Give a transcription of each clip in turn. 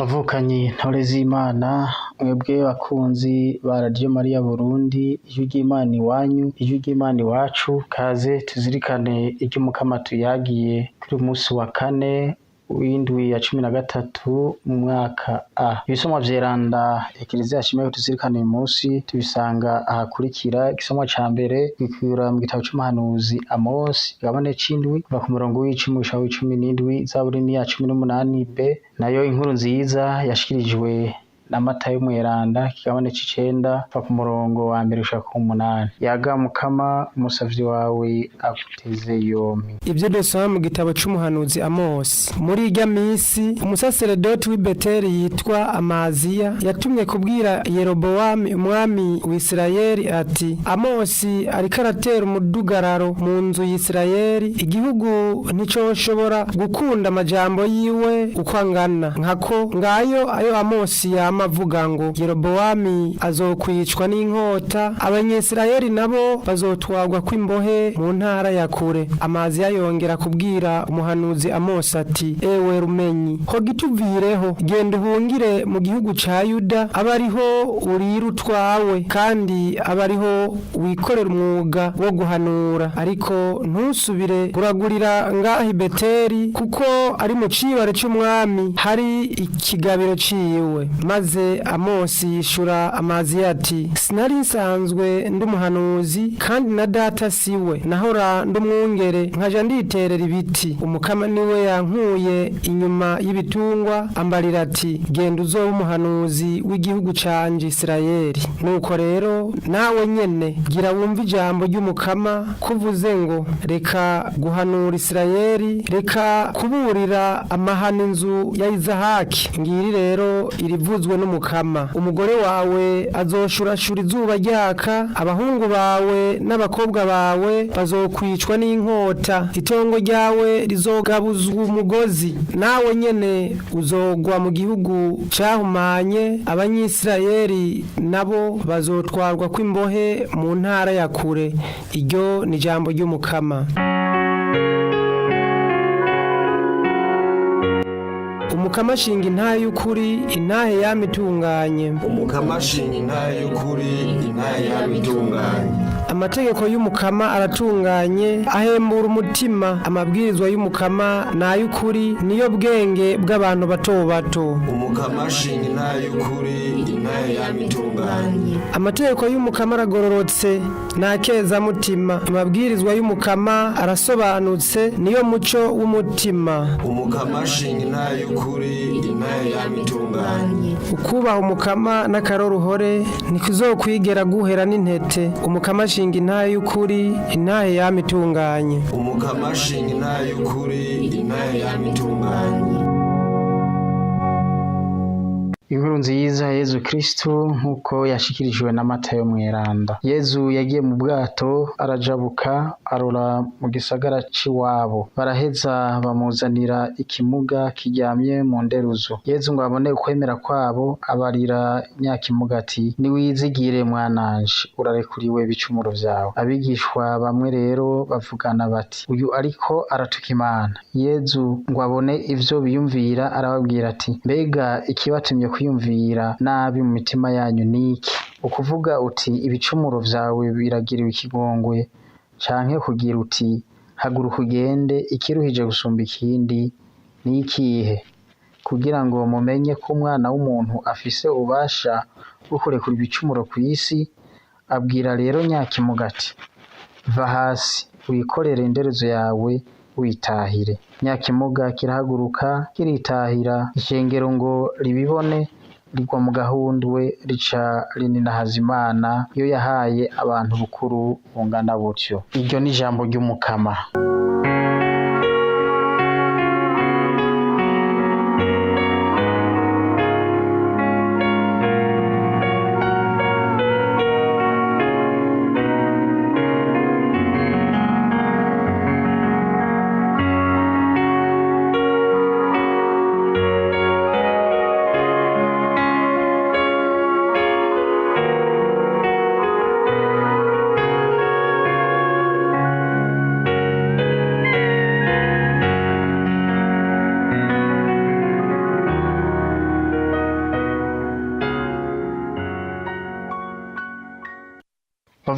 Bavukanyi ntore z'Imana, mwebwe bakunzi ba Radio Maria Burundi, ijwi ry'Imana iwanyu, ijwi ry'Imana iwacu, kaze tuzirikane iry'umukama tuyagiye kuri musi wa kane w'indwi ya 13 mu mwaka A. Ibisomwa vyeranda Ekleziya yashimiye tuzirikane uyu musi tubisanga ahakurikira. Igisomwa ca mbere gikwira mu gitabo c'umuhanuzi Amosi, igabane c'indwi kuva ku murongo w'icumi gushika w'icumi n'indwi, Zaburi ni ya 18b, nayo inkuru nziza yashikirijwe na Matayo mweranda, ikigabane c'icenda kuva ku murongo wa mbere gushika ku 8. Yaga Mukama, umusavyi wawe aguteze yompi. Ivyo dusoma mu gitabo c'umuhanuzi Amosi. Muri irya misi umusaseredoti w'i Beteli yitwa Amaziya yatumye kubwira Yerobowamu umwami w'Isirayeli ati, Amosi ariko aratera umudugararo mu nzu y'Isirayeli, igihugu nticoshobora gukunda amajambo yiwe uko angana. Nkako ngayo ayo Amosi avuga ngo Yerobowamu azokwicwa n'inkota, Abanyesirayeli nabo bazotwagwa kw'imbohe mu ntara ya kure. Amaziya yongera kubwira umuhanuzi Amosi ati, ewe rumenyi, ho gituvireho, genda uhungire mu gihugu ca Yuda, abariho urira utwawe kandi abariho wikorera umwuga wo guhanura, ariko ntusubire kuragurira ngaho i Beteli, kuko ari mu cibare c'umwami hari ikigabiro ciwe. Maze Amosi yishura Amaziya ati, sinari nsanzwe ndi umuhanuzi kandi na data siwe, nahora ndi umwungere nkaja nditerera ibiti. Umukama niwe yankuye inyuma y'ibitungwa, ambarira ati, genda uzobe umuhanuzi w'igihugu canje Isirayeli. Nuko rero nawe nyene gira wumva ijambo ry'umukama kuvuze ngo, reka guhanura Isirayeli, reka kuburira amahana inzu ya Izahaki. Ngiri rero irivuzwe n'umukama, umugore wawe azoshurashura izuba ryaka, abahungu bawe n'abakobwa bawe bazokwicwa n'inkota, itongo ryawe rizogabuzwa umugozi, nawe nyene uzogwa mu gihugu cahumanye, Abanyisirayeli nabo bazotwarwa kw'imbohe mu ntara ya kure. Iryo ni ijambo ry'umukama. Umukama shinga intahe y'ukuri, intahe yamitunganye. Umukama shinga intahe y'ukuri, intahe yamitunganye. Amategeko y'umukama aratunganye, ahembura umutima. Amabwirizwa y'umukama n'ay'ukuri, niyo bwenge bw'abantu bato bato. Umukama shinga intahe y'ukuri, intahe yamitunganye. Amategeko y'umukama aragororotse, nakeza mutima. Amabwirizwa y'umukama arasobanutse, niyo muco w'umutima. Umukama shinga intahe y'ukuri, intahe yamitunganye. Ukubaha umukama n'akaroruhore ntikizokwigera guhera n'intete. Umukama shinga intahe y'ukuri, intahe yamitunganye. Umukama shinga intahe y'ukuri, intahe yamitunganye. Inkuru nziza Yezu Kristo nkuko yashikirijwe na Matayo mweranda. Yezu yagiye mu bwato arajabuka arora mu gisagara c'iwabo, baraheza bamuzanira ikimuga kiryamye mu nderuzo. Yezu ngo abone ukwemera kwabo abarira nyakimuga ati, niwizigire mwananje, urarekuriwe ibicumuro vyawe. Abigishwa bamwe rero bavugana bati, uyu ariko aratuka Imana. Yezu ngo abone ivyo biyumvira arababwira ati, mbega ikibatumye kwiyumvira nabi mu mitima yanyu niki? Ukuvuga uti ibicumuro vyawe biragiriwe ikigongwe, canke kugira uti haguruka ugende, ikiruhije gusumba ikindi ni ikihe? Kugira ngo mumenye ko umwana w'umuntu afise ububasha bwo kurekura ibicumuro kw'isi. Abwira rero nyakimuga ati, va hasi wikorere inderezo yawe witahire. Nyakimuga kirahaguruka kiritahira, ishengero ngo ribibone rigwa mu gahundwe rica rininahaza Imana iyo yahaye abantu bukuru bungana butyo. Iryo ni ijambo ry'umukama.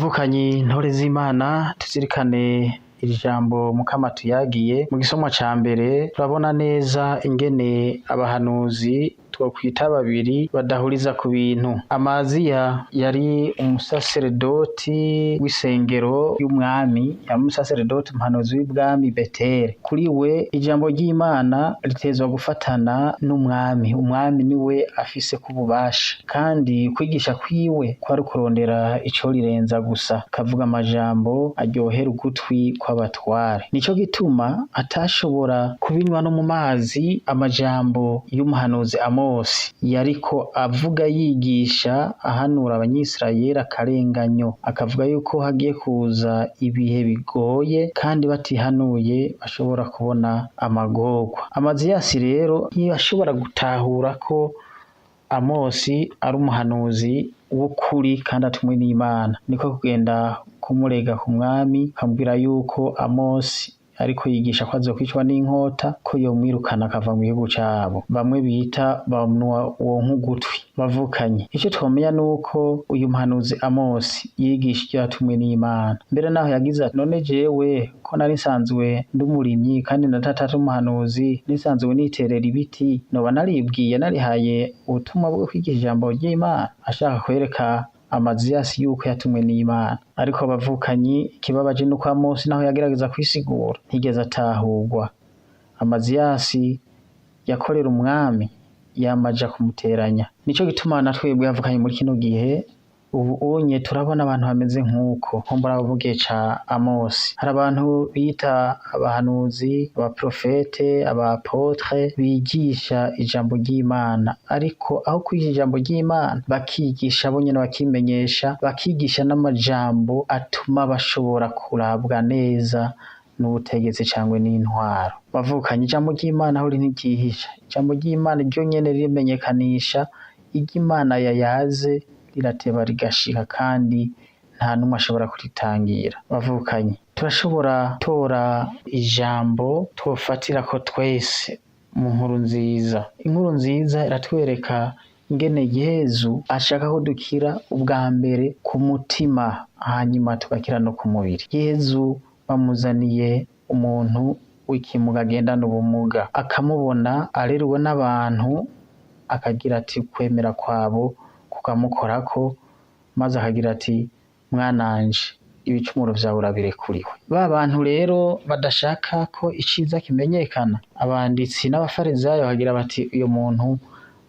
Bavukanyi ntore z'Imana, tuzirikane iri jambo Mukama tuyagiye mu gisomwa ca mbere. Turabona neza ingene abahanuzi twokwita babiri badahuriza ku bintu. Amaziya yari umusaseredoti w'isengero y'umwami, yari umusaseredoti umuhanuzi w'ibwami Betere. Kuri we ijambo ry'Imana ritezwa gufatana n'umwami. Umwami niwe afise kububasha, kandi kwigisha kwiwe kwari kurondera ico rirenza gusa, kavuga amajambo aryohera ugutwi kw'abatware. Nico gituma atashobora kubinywa no mu mazi amajambo y'umuhanuzi Amosi yariko avuga yigisha ahanura abanyisirayeli akarenganyo, akavuga yuko hagiye kuza ibihe bigoye kandi batihanuye bashobora kubona amagorwa. Amaziyasi rero ntiyashobora gutahura ko Amosi ari umuhanuzi w'ukuri kandi atumwe n'Imana. Niko kugenda kumurega ku mwami, akambwira yuko Amosi ariko yigisha ko azokwicwa n'inkota, ko yomwirukana akava mu gihugu cabo. Bamwe bita bamwa wonka ugutwi. Bavukanye, ico twomenya nuko uyu muhanuzi Amosi yigisha ivyo yatumwe n'Imana. Mbere naho yagize ati, none jewe ko nari nsanzwe ndumurimyi kandi natatari umuhanuzi, nisanzwe niterera ibiti, noba naribwiye narihaye ubutumwa bwo kwigisha ijambo ry'Imana, ashaka kwereka Amaziyasi yuko yatumwe n'Imana. Ariko bavukanyi, ikibabaje nuko Amosi naho yagerageza kwisigura ntigeze atahurwa. Amaziyasi yakorera umwami yamaja kumuteranya. Nico gituma na twebwe bavukanye muri kino gihe ubu unye turabona abantu bameze nk'uko nkumbura bavugiye ca Amosi. Hari abantu bita abahanuzi, abaprofete, abapotre bigisha ijambo ry'Imana, ariko aho kwigisha ijambo ry'Imana bakigisha bo nyene bakimenyesha, bakigisha n'amajambo atuma bashobora kurabwa neza n'ubutegetsi cangwe n'intwaro. Bavukanye, ijambo ry'Imana aho ntiryihisha. Ijambo ry'Imana ryo nyene rimenyekanisha iry'Imana yayaze, rirateba rigashika kandi nta numwe ashobora kuritangira. Bavukanye, turashobora tora ijambo twofatira ko twese mu nkuru nziza. Inkuru nziza iratwereka ingene Yezu ashaka ko dukira ubwa mbere ku mutima, hanyuma tugakira no ku mubiri. Yezu bamuzaniye umuntu w'ikimuga agendana ubumuga, akamubona areruwe n'abantu, akagira ati kwemera kwabo kukamukorako, maze akagira ati mwananje ibicumuro vyawe urabirekuriwe. Ba bantu rero badashaka ko iciza kimenyekana, abanditsi n'abafarizayo bagira bati uyo muntu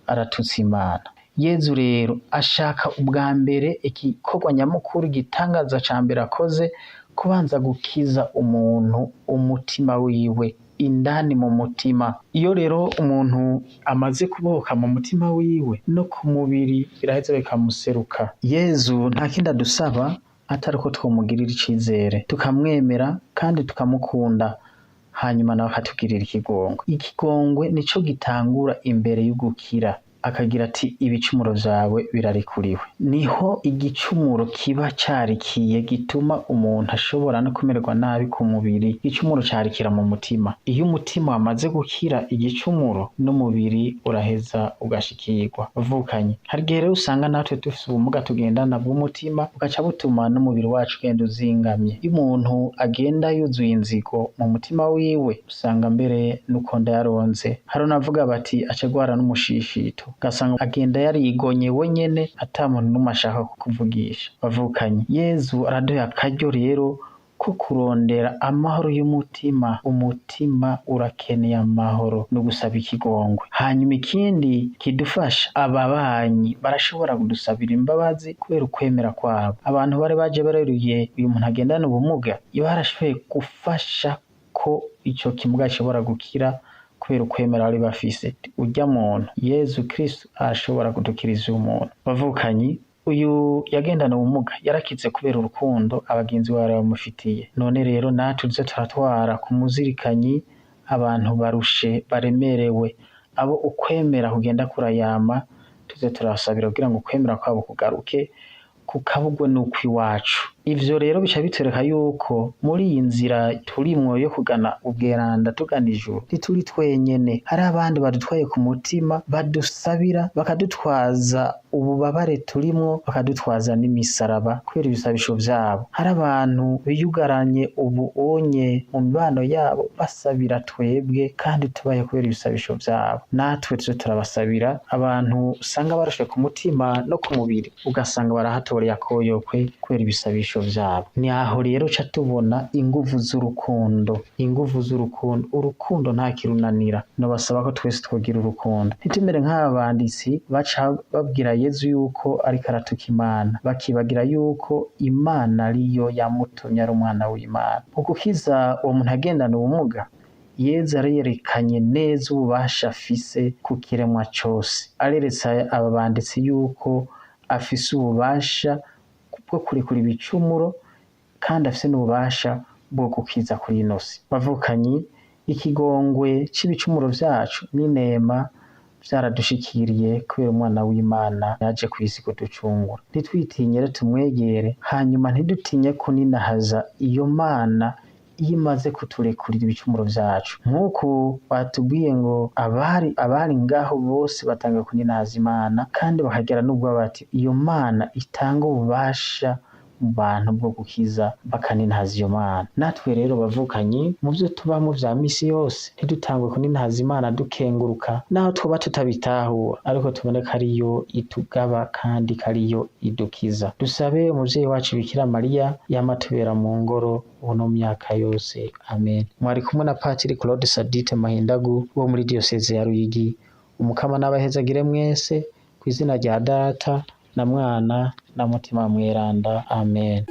aratutse Imana. Yezu rero ashaka ubwa mbere igikorwa nyamukuru gitangaza ca mbere akoze, kubanza gukiza umuntu umutima wiwe, indani mu mutima. Iyo rero umuntu amaze kubohoka mu mutima wiwe, no ku mubiri biraheza bikamuseruka. Yezu nta kindi adusaba atari ko twomugirira icizere, tukamwemera kandi tukamukunda, hanyuma nawe akatugirira ikigongwe. Ikigongwe nico gitangura imbere y'ugukira, akagira ati ibicumuro vyawe birarekuriwe. Niho igicumuro kiba carikiye gituma umuntu ashobora no kumererwa nabi ku mubiri. Igicumuro carikira mu mutima. Iyo umutima wamaze gukira igicumuro, n'umubiri uraheza ugashikirwa. Bavukanye, hari igihe rero usanga natwe dufise ubumuga tugendana bw'umutima, bugaca butuma n'umubiri wacu ugenda uzingamye. Iyo umuntu agenda yuzuye inzigo mu mutima wiwe, usanga mbere n'ukonda yaronze. Hari navuga bati acagwara n'umushishito, ugasanga agenda yarigonye wenyene ata muntu n'umwe ashaka kukuvugisha. Bavukanye, Yezu araduha akaryo rero ko kurondera amahoro y'umutima. Umutima urakeneye amahoro no gusaba ikigongwe. Hanyuma ikindi kidufasha, ababanyi barashobora kudusabira imbabazi kubera ukwemera kwabo. Abantu bari baje bareruye uyu muntu agendana ubumuga, barashoboye gufasha ko ico kimuga gishobora gukira kubera ukwemera bari bafise. Urya muntu Yezu Kristo ashobora kudukiriza umuntu. Bavukanyi, uyu yagendana ubumuga yarakize kubera urukundo abagenzi bari bamufitiye. None rero natwe tuze turatwara ku muzirikanyi abantu barushe, baremerewe, abo ukwemera kugenda kurayama, tuze turasabira kugira ngo ukwemera kwabo kugaruke, kukabugwe n'ukwiwacu. ivyo rero bica bitwereka yuko muri iyi nzira turimwo yo kugana ubweranda tugana ijuru ntituri twenyene, hari abandi badutwaye ku mutima badusabira bakadutwaza ububabare turimwo, bakadutwaza n'imisaraba kubera ibisabisho vyabo. Hari abantu biyugaranye ubu onye mu mibano yabo basabira twebwe kandi tubaye kubera ibisabisho vyabo. Natwe tuzo turabasabira abantu usanga barashe ku mutima no ku mubiri, ugasanga barahatoreye akoyokwe kubera ibisabisho vyabo. Ni aho rero ca tubona inguvu z'urukundo, urukundo nta kirunanira. Nobasaba ko twese twogira urukundo, ntitumere nk'abanditsi baca babwira Yezu yuko ariko aratuka Imana, bakibagira yuko Imana ariyo yamutumye ari umwana w'Imana. Ukukiza uwo muntu agendana ubumuga, Yezu arerekanye neza ububasha afise ku kiremwa cose, areretse aba banditsi yuko afise ububasha bwo kurekura ibicumuro kandi afise n'ububasha bwo gukiza kuri ino si. Bavukanyi, ikigongwe c'ibicumuro vyacu n'inema vyaradushikiriye kubera umwana w'Imana yaje kw'isi kuducungura. Ntitwitinye tumwegere, hanyuma ntidutinye kuninahaza iyo Mana iyo imaze kuturekurira ibicumuro vyacu. Nk'uko batubwiye ngo abari ngaho bose batanga kuninahaza Imana kandi bakagera n'ubwo bati iyo Mana itanga ububasha mu bantu bwo gukiza bakaninahaza iyo Mana. Natwe rero bavukanyi, mu vyo tubamwo vya misi yose ntidutangwe kuninahaza Imana dukenguruka naho twoba tutabitahura, ariko tubone ko ariyo itugaba kandi ko ariyo idukiza. Dusabe umuvyeyi wacu Bikira Mariya yama atubera mu ngoro ubu no myaka yose. Amen. Mwari kumwe na Patiri Claude Sadite Mahindagu wo muri Diyoseze ya Ruyigi. Umukama n'abahezagire mwese kw'izina rya Data na Mwana na Mutima Mweranda. Amen.